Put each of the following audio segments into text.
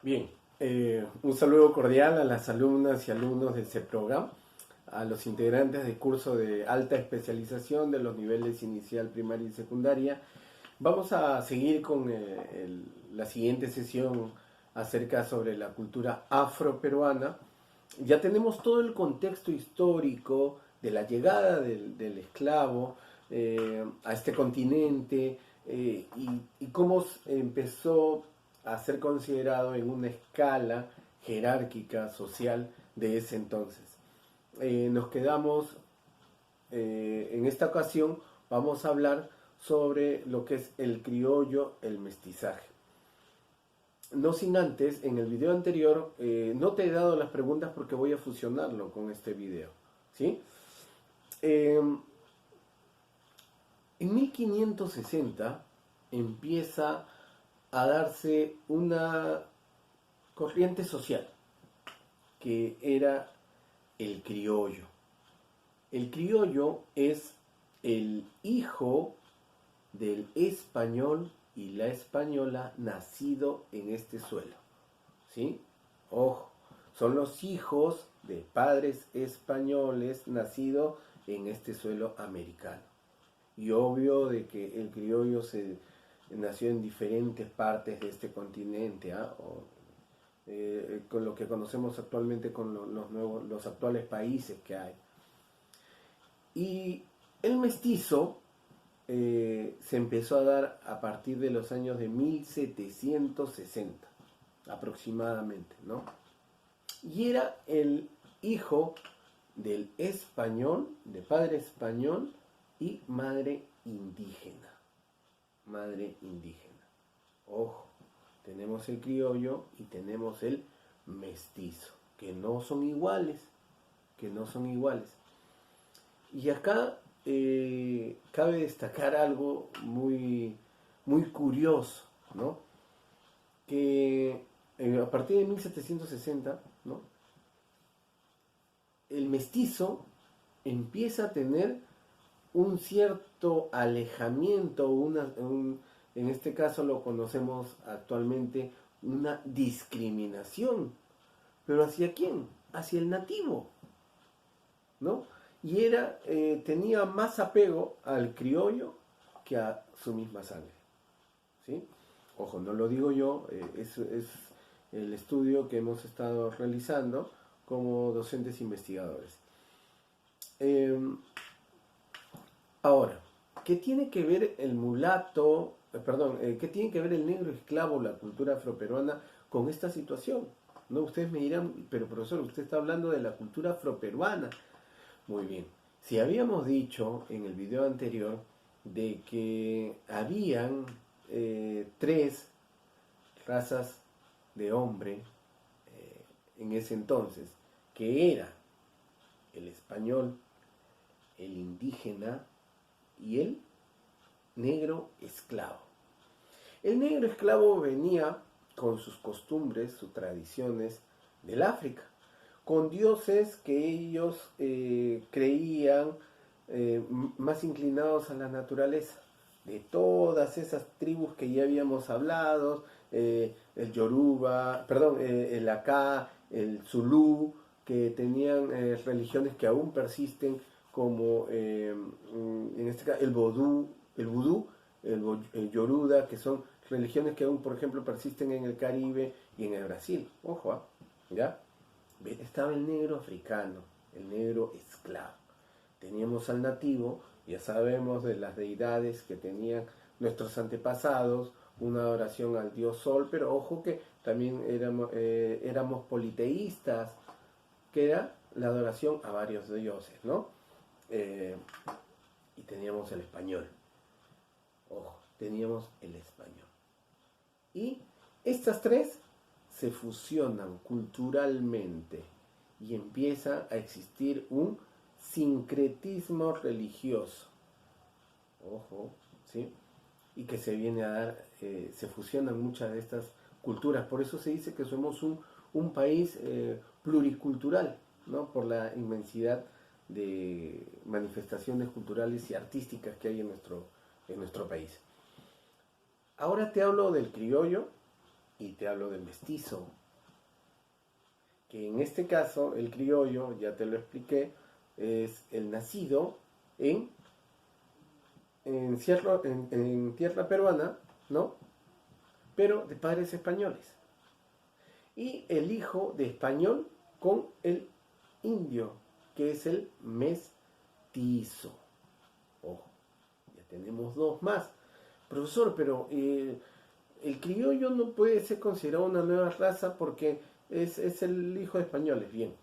Bien, un saludo cordial a las alumnas y alumnos de este programa, a los integrantes del curso de alta especialización de los niveles inicial, primaria y secundaria. Vamos a seguir con la siguiente sesión acerca sobre la cultura afroperuana. Ya tenemos todo el contexto histórico de la llegada del esclavo a este continente y cómo empezó a ser considerado en una escala jerárquica social de ese entonces. Nos quedamos en esta ocasión, vamos a hablar sobre lo que es el criollo, el mestizaje. No sin antes, en el video anterior, no te he dado las preguntas porque voy a fusionarlo con este video. ¿Sí? Eh, en 1560 empieza a darse una corriente social que era el criollo. El criollo es el hijo del español y la española nacido en este suelo. ¿Sí? Ojo, son los hijos de padres españoles nacidos en este suelo americano. Y obvio de que el criollo se nació en diferentes partes de este continente, ¿ah? Con lo que conocemos actualmente con los actuales países que hay. Y el mestizo se empezó a dar a partir de los años de 1760 aproximadamente, ¿no? Y era el hijo del español, de padre español y madre indígena. Madre indígena. Ojo, tenemos el criollo y tenemos el mestizo, que no son iguales, que no son iguales. Y acá cabe destacar algo muy curioso, ¿no? Que a partir de 1760, ¿no? El mestizo empieza a tener un cierto alejamiento, en este caso lo conocemos actualmente, una discriminación. ¿Pero hacia quién? Hacia el nativo, ¿no? Y tenía más apego al criollo que a su misma sangre. ¿Sí? Ojo, no lo digo yo, es el estudio que hemos estado realizando como docentes investigadores. Eh, Ahora, ¿qué tiene que ver el mulato, qué tiene que ver el negro esclavo, la cultura afroperuana, con esta situación? No, ustedes me dirán, pero profesor, usted está hablando de la cultura afroperuana. Muy bien. Si habíamos dicho en el video anterior de que habían tres razas de hombre en ese entonces, que era el español, el indígena y el negro esclavo. El negro esclavo venía con sus costumbres, sus tradiciones del África, con dioses que ellos creían más inclinados a la naturaleza. De todas esas tribus que ya habíamos hablado, el Yoruba, el Aká, el Zulú, que tenían religiones que aún persisten, como en este caso el vudú, el yoruda, que son religiones que aún, por ejemplo, persisten en el Caribe y en el Brasil. Ojo, ¿ah? ¿Ya? Estaba el negro africano, el negro esclavo. Teníamos al nativo, ya sabemos de las deidades que tenían nuestros antepasados, una adoración al dios sol, pero ojo que también éramos politeístas, que era la adoración a varios dioses, ¿no? Eh, y teníamos el español, ojo, teníamos el español. Y estas tres se fusionan culturalmente y empieza a existir un sincretismo religioso. Ojo, ¿sí? Y que se viene a dar, se fusionan muchas de estas culturas. Por eso se dice que somos un país pluricultural, ¿no? Por la inmensidad de manifestaciones culturales y artísticas que hay en nuestro país. Ahora te hablo del criollo y te hablo del mestizo, que en este caso el criollo, ya te lo expliqué, es el nacido en, en tierra peruana, ¿no? Pero de padres españoles. Y el hijo de español con el indio, que es el mestizo. Ojo, ya tenemos dos más. Profesor, pero el criollo no puede ser considerado una nueva raza porque es el hijo de españoles. Bien,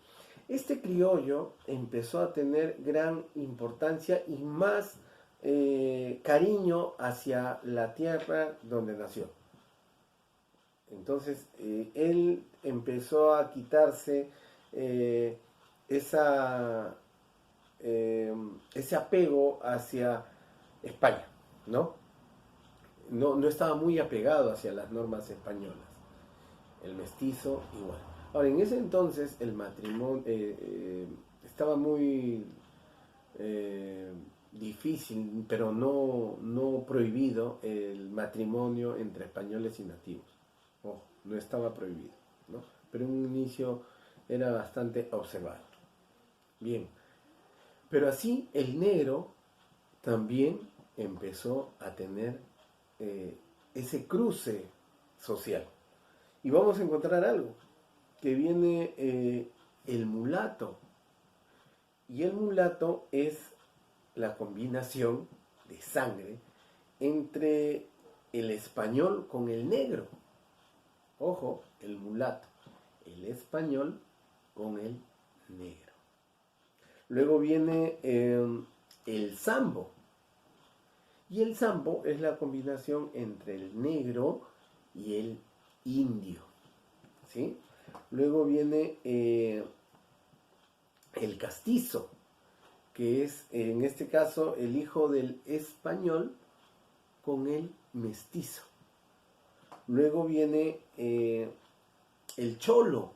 este criollo empezó a tener gran importancia y más cariño hacia la tierra donde nació. Entonces, él empezó a quitarse esa, ese apego hacia España, ¿no? No estaba muy apegado hacia las normas españolas. El mestizo igual. Ahora, en ese entonces el matrimonio estaba muy difícil, pero no prohibido el matrimonio entre españoles y nativos. Ojo, no estaba prohibido, ¿no? Pero en un inicio era bastante observado. Bien, pero así el negro también empezó a tener ese cruce social. Y vamos a encontrar algo, que viene el mulato. Y el mulato es la combinación de sangre entre el español con el negro. Ojo, el mulato, el español con el negro. Luego viene el sambo. Y el sambo es la combinación entre el negro y el indio. ¿Sí? Luego viene el castizo, que es en este caso el hijo del español con el mestizo. Luego viene el cholo,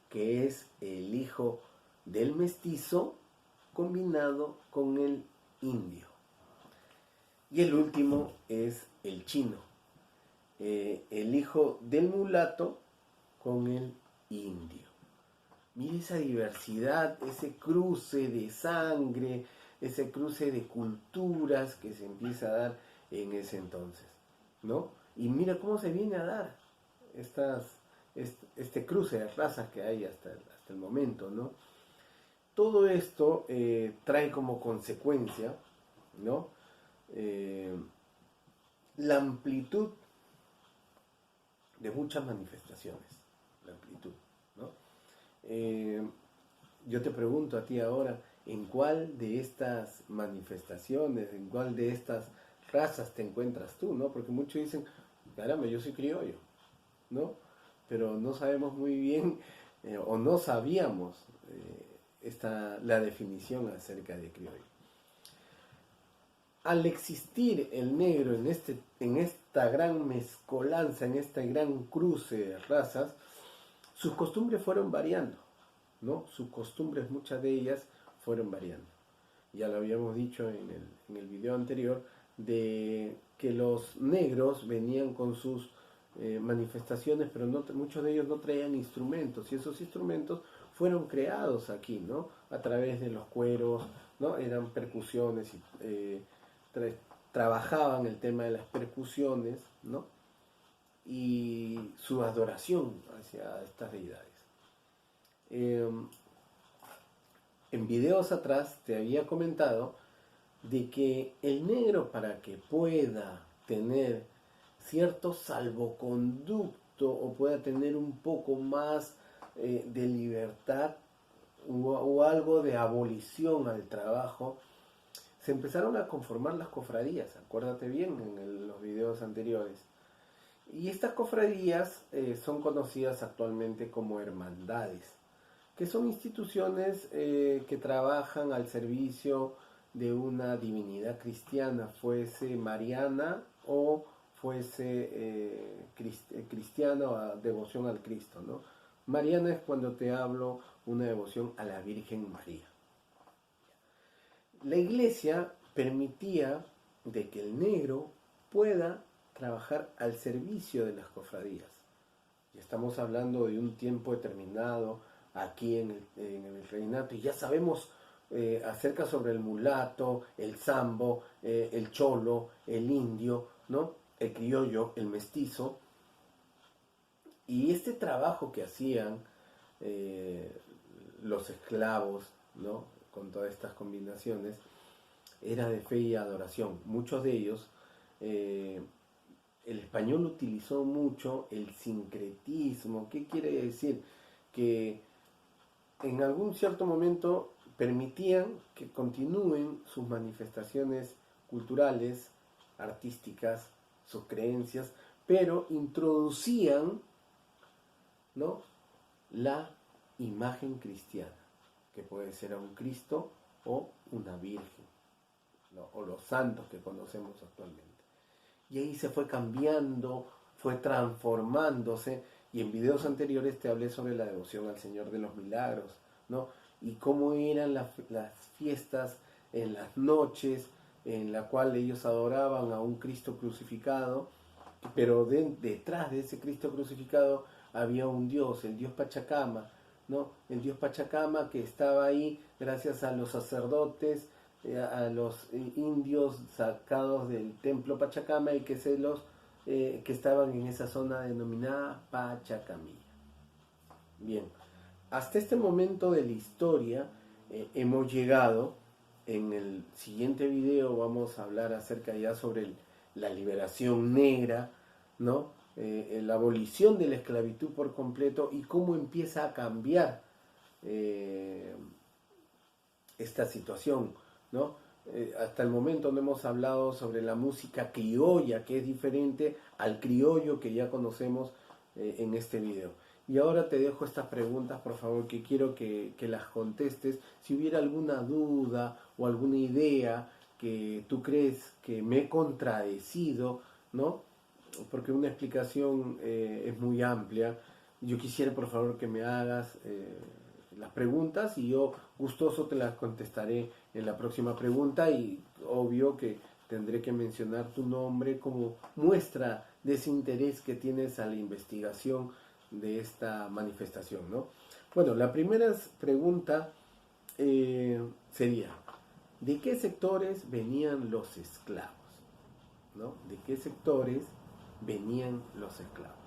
que es el hijo del mestizo combinado con el indio. Y el último es el chino, el hijo del mulato con el indio. Mire esa diversidad, ese cruce de sangre, ese cruce de culturas que se empieza a dar en ese entonces, ¿no? Y mira cómo se viene a dar este cruce de razas que hay hasta el momento, ¿no? Todo esto trae como consecuencia, ¿no? La amplitud de muchas manifestaciones, la amplitud, ¿no? Yo te pregunto a ti ahora, ¿en cuál de estas manifestaciones, en cuál de estas razas te encuentras tú, ¿no? Porque muchos dicen, caramba, yo soy criollo, ¿no? Pero no sabemos muy bien, o no sabíamos la definición acerca de criollo. Al existir el negro en esta gran mezcolanza, en este gran cruce de razas, sus costumbres fueron variando, ¿no? Sus costumbres, muchas de ellas, fueron variando. Ya lo habíamos dicho en el video anterior, de que los negros venían con sus manifestaciones, pero muchos de ellos no traían instrumentos, y esos instrumentos fueron creados aquí, ¿no? A través de los cueros, ¿no? Eran percusiones, y trabajaban el tema de las percusiones, ¿no? Y su adoración hacia estas deidades. En videos atrás te había comentado de que el negro, para que pueda tener cierto salvoconducto o pueda tener un poco más de libertad o algo de abolición al trabajo, se empezaron a conformar las cofradías, acuérdate bien en los videos anteriores. Y estas cofradías son conocidas actualmente como hermandades, que son instituciones que trabajan al servicio de una divinidad cristiana, fuese mariana o fuese cristiana o devoción al Cristo, ¿no? Mariana es cuando te hablo una devoción a la Virgen María. La iglesia permitía de que el negro pueda trabajar al servicio de las cofradías. Y estamos hablando de un tiempo determinado aquí en el virreinato, y ya sabemos acerca sobre el mulato, el zambo, el cholo, el indio, ¿no? El criollo, el mestizo, y este trabajo que hacían eh, los esclavos, ¿no? Con todas estas combinaciones, era de fe y adoración. Muchos de ellos, eh, el español utilizó mucho el sincretismo. ¿Qué quiere decir? Que en algún cierto momento permitían que continúen sus manifestaciones culturales, artísticas, sus creencias, pero introducían, ¿no?, la imagen cristiana, que puede ser a un Cristo o una Virgen, ¿no?, o los santos que conocemos actualmente. Y ahí se fue cambiando, fue transformándose, y en videos anteriores te hablé sobre la devoción al Señor de los Milagros, ¿no? Y cómo eran las fiestas en las noches en la cual ellos adoraban a un Cristo crucificado, pero detrás de ese Cristo crucificado había un Dios, el Dios Pachacama, ¿no? El Dios Pachacama que estaba ahí gracias a los sacerdotes, a los indios sacados del templo Pachacama, y que estaban en esa zona denominada Pachacamilla. Bien, hasta este momento de la historia hemos llegado. En el siguiente video vamos a hablar acerca ya sobre la liberación negra, ¿no? La abolición de la esclavitud por completo, y cómo empieza a cambiar esta situación, ¿no? Hasta el momento no hemos hablado sobre la música criolla, que es diferente al criollo que ya conocemos en este video. Y ahora te dejo estas preguntas, por favor, que quiero que las contestes. Si hubiera alguna duda o alguna idea que tú crees que me he contradecido, ¿no? Porque una explicación es muy amplia. Yo quisiera, por favor, que me hagas las preguntas, y yo gustoso te las contestaré en la próxima pregunta, y obvio que tendré que mencionar tu nombre como muestra de ese interés que tienes a la investigación de esta manifestación, ¿no? Bueno, la primera pregunta sería, ¿de qué sectores venían los esclavos? ¿No? ¿De qué sectores venían los esclavos?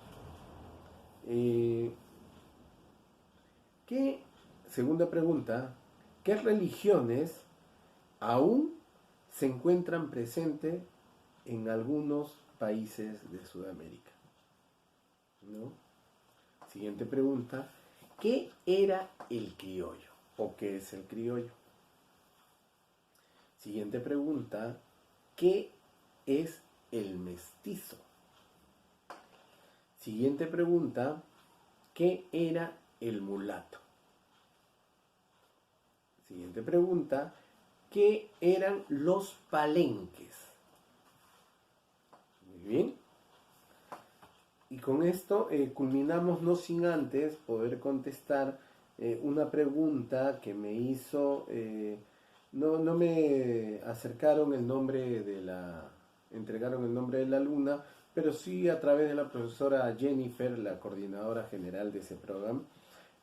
Segunda pregunta, ¿qué religiones aún se encuentran presentes en algunos países de Sudamérica? ¿No? Siguiente pregunta, ¿qué era el criollo? ¿O qué es el criollo? Siguiente pregunta, ¿qué es el mestizo? Siguiente pregunta, ¿qué era el mulato? Siguiente pregunta, ¿qué eran los palenques? Muy bien. Y con esto culminamos, no sin antes poder contestar una pregunta que me hizo, no me acercaron el nombre entregaron el nombre de la alumna, pero sí a través de la profesora Jennifer, la coordinadora general de ese programa.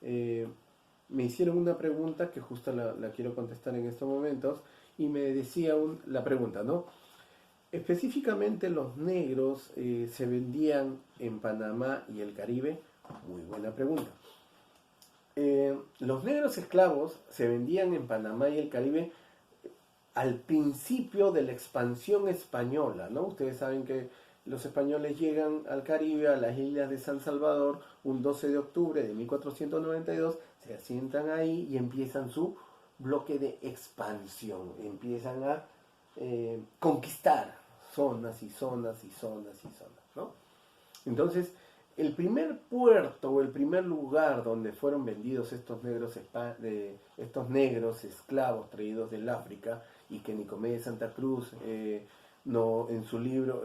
Me hicieron una pregunta que justo la quiero contestar en estos momentos, y me decía la pregunta, ¿no? Específicamente los negros se vendían en Panamá y el Caribe. Muy buena pregunta. Los negros esclavos se vendían en Panamá y el Caribe al principio de la expansión española, ¿no? Ustedes saben que los españoles llegan al Caribe, a las islas de San Salvador, un 12 de octubre de 1492, se asientan ahí y empiezan su bloque de expansión, empiezan a conquistar zonas y zonas y zonas y zonas, ¿no? Entonces, el primer puerto o el primer lugar donde fueron vendidos estos negros esclavos traídos del África, y que Nicomedes Santa Cruz en su libro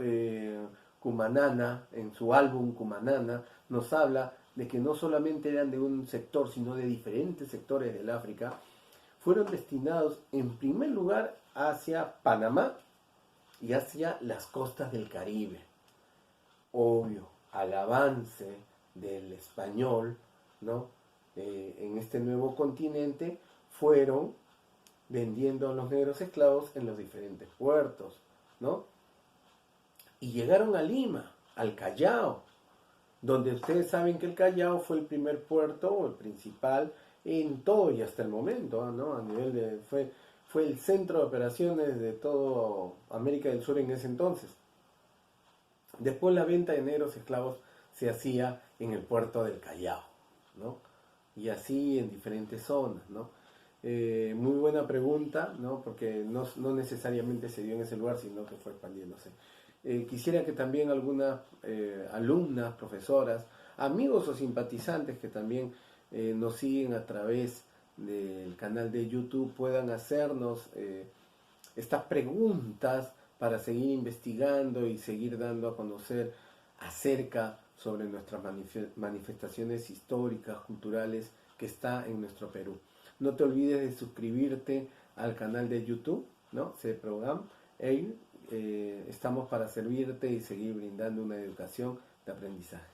Cumanana, en su álbum Cumanana, nos habla de que no solamente eran de un sector, sino de diferentes sectores del África, fueron destinados en primer lugar hacia Panamá y hacia las costas del Caribe. Obvio, al avance del español, ¿no? En este nuevo continente fueron vendiendo a los negros esclavos en los diferentes puertos, ¿no? Y llegaron a Lima, al Callao, donde ustedes saben que el Callao fue el primer puerto, o el principal, en todo y hasta el momento, ¿no? A nivel de, fue el centro de operaciones de toda América del Sur en ese entonces. Después la venta de negros esclavos se hacía en el puerto del Callao, ¿no? Y así en diferentes zonas, ¿no? Muy buena pregunta, ¿no? Porque no necesariamente se dio en ese lugar, sino que fue expandiéndose. Quisiera que también algunas alumnas, profesoras, amigos o simpatizantes que también nos siguen a través del canal de YouTube puedan hacernos estas preguntas para seguir investigando y seguir dando a conocer acerca sobre nuestras manifestaciones históricas, culturales que está en nuestro Perú. No te olvides de suscribirte al canal de YouTube, ¿no? CEPROGAM. Estamos para servirte y seguir brindando una educación de aprendizaje.